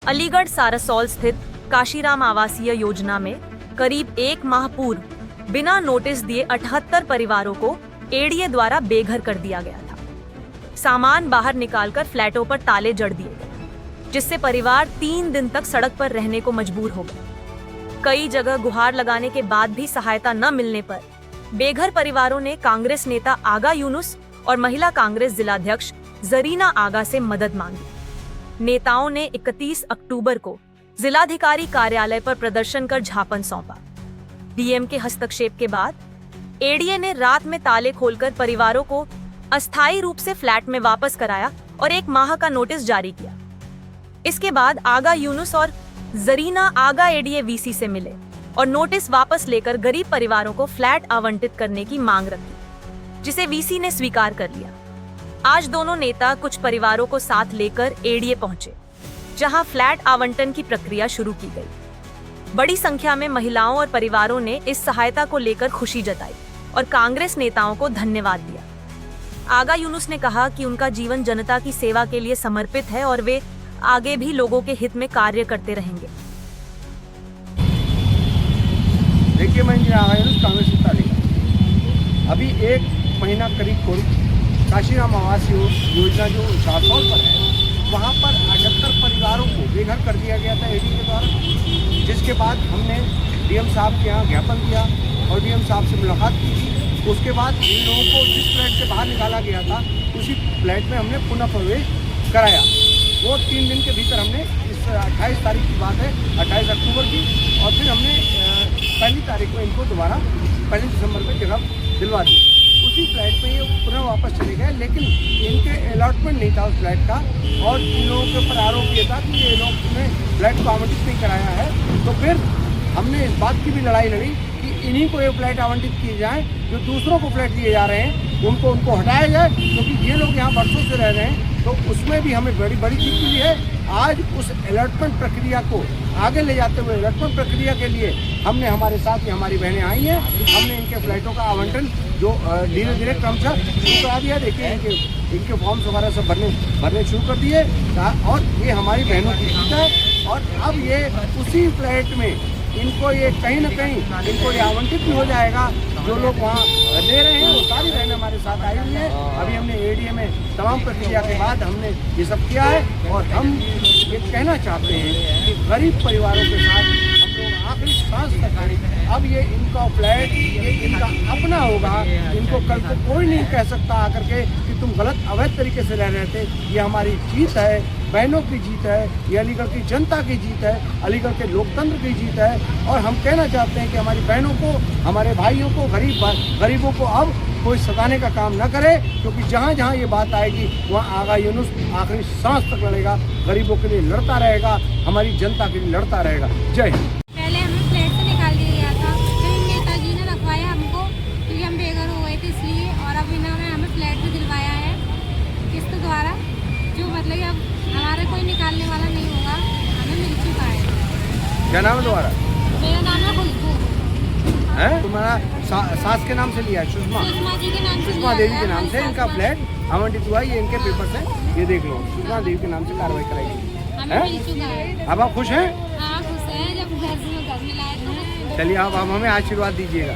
अलीगढ़ सारसौल स्थित काशीराम आवासीय योजना में करीब 1 माह पूर्व बिना नोटिस दिए 78 परिवारों को एडीए द्वारा बेघर कर दिया गया था। सामान बाहर निकालकर फ्लैटों पर ताले जड़ दिए गए, जिससे परिवार 3 दिन तक सड़क पर रहने को मजबूर हो गए। कई जगह गुहार लगाने के बाद भी सहायता न मिलने पर बेघर परिवारों ने कांग्रेस नेता आगा यूनुस और महिला कांग्रेस जिलाध्यक्ष जरीना आगा से मदद मांगी। नेताओं ने 31 अक्टूबर को जिलाधिकारी कार्यालय पर प्रदर्शन कर ज्ञापन सौंपा। डीएम के हस्तक्षेप के बाद एडीए ने रात में ताले खोलकर परिवारों को अस्थायी रूप से फ्लैट में वापस कराया और 1 माह का नोटिस जारी किया। इसके बाद आगा यूनुस और जरीना आगा एडीए वीसी से मिले और नोटिस वापस लेकर गरीब परिवारों को फ्लैट आवंटित करने की मांग रखी, जिसे वीसी ने स्वीकार कर लिया। आज दोनों नेता कुछ परिवारों को साथ लेकर एडीए पहुंचे, जहां फ्लैट आवंटन की प्रक्रिया शुरू की गई। बड़ी संख्या में महिलाओं और परिवारों ने इस सहायता को लेकर खुशी जताई और कांग्रेस नेताओं को धन्यवाद दिया। आगा यूनुस ने कहा कि उनका जीवन जनता की सेवा के लिए समर्पित है और वे आगे भी लोगों के हित में कार्य करते रहेंगे। देखिए, मैं आगा यूनुस कांग्रेस की तालिका अभी 1 महीना करीब पूर्व काशीराम आवास योजना जो सारसौल पर है, वहाँ पर 78 परिवारों को बेघर कर दिया गया था एडीए के द्वारा, जिसके बाद हमने डीएम साहब के यहाँ ज्ञापन दिया और डीएम साहब से मुलाकात की थी। उसके बाद इन लोगों को जिस फ्लैट से बाहर निकाला गया था उसी फ्लैट में हमने पुनः प्रवेश कराया। वो 3 दिन के भीतर हमने इस 28 तारीख की बात है, 28 अक्टूबर की, और फिर हमने 1 तारीख को इनको दोबारा 1 दिसंबर में जगह दिलवा दी। उसी फ्लैट में ये पुनः वापस चले गए, लेकिन इनके अलॉटमेंट नहीं था उस फ्लैट का, और इन लोगों के ऊपर आरोप किया था कि ये लोग ने फ्लैट को आवंटित नहीं कराया है। तो फिर हमने इस बात की भी लड़ाई लड़ी कि इन्हीं को ये फ्लैट आवंटित किए जाएँ, जो दूसरों को फ्लैट दिए जा रहे हैं उनको हटाया जाए, क्योंकि ये लोग यहाँ वर्षों से रह रहे हैं। तो उसमें भी हमें बड़ी जीत मिली है। आज उस अलॉटमेंट प्रक्रिया को आगे ले जाते हुए अलॉटमेंट प्रक्रिया के लिए हमने हमारे साथ ये हमारी बहनें आई हैं। हमने इनके फ्लैटों का आवंटन जो धीरे धीरे क्रमशः शुरू करा दिया। देखिए, इनके फॉर्म्स वगैरह सब भरने शुरू कर दिए, और ये हमारी बहनों की जीत है। और अब ये उसी फ्लैट में इनको ये कहीं ना कहीं इनको ये आवंटित भी हो जाएगा। जो लोग वहाँ ले रहे हैं वो सारी बहनें हमारे साथ आई हुई हैं। अभी हमने एडीए में तमाम प्रक्रिया के बाद हमने ये सब किया है, और हम ये कहना चाहते हैं कि गरीब परिवारों के साथ हम लोग आखिरी सांस तक हैं। अब ये इनका फ्लैट ये इनका अपना होगा। इनको कल को कोई नहीं कह सकता आकर के कि तुम गलत अवैध तरीके से रह रहे थे। ये हमारी जीत है, बहनों की जीत है, ये अलीगढ़ की जनता की जीत है, अलीगढ़ के लोकतंत्र की जीत है। और हम कहना चाहते हैं कि हमारी बहनों को, हमारे भाइयों को, गरीबों को अब कोई सताने का काम न करे, क्योंकि जहाँ जहाँ ये बात आएगी वहाँ आगा यूनुस आखिरी सांस तक लड़ेगा, गरीबों के लिए लड़ता रहेगा, हमारी जनता के लिए लड़ता रहेगा। जय हिंद। पहले हमें फ्लैट से निकाल दिया गया था, फिर नेताजी ने रखवाया हमको क्योंकि हम बेघर हो गए थे इसलिए, और अब इन्होंने हमें फ्लैट भी दिलवाया है किस्त द्वारा, जो मतलब कि अब हमारे कोई निकालने वाला नहीं होगा, हमें मिल चुका है। क्या नाम है तुम्हारा? मेरा नाम है खुशबू है। तुम्हारा सास के नाम से लिया है? सुषमा जी के नाम से, सुषमा देवी के नाम से इनका फ्लैट आवंटित हुआ। ये इनके पेपर से, ये देख लो, सुषमा देवी के नाम से कार्रवाई कराई हमें मिल चुका है। अब आप खुश हैं? हाँ खुश हैं, जब घर मिला है तो। चलिए, आप हमें आशीर्वाद दीजिएगा।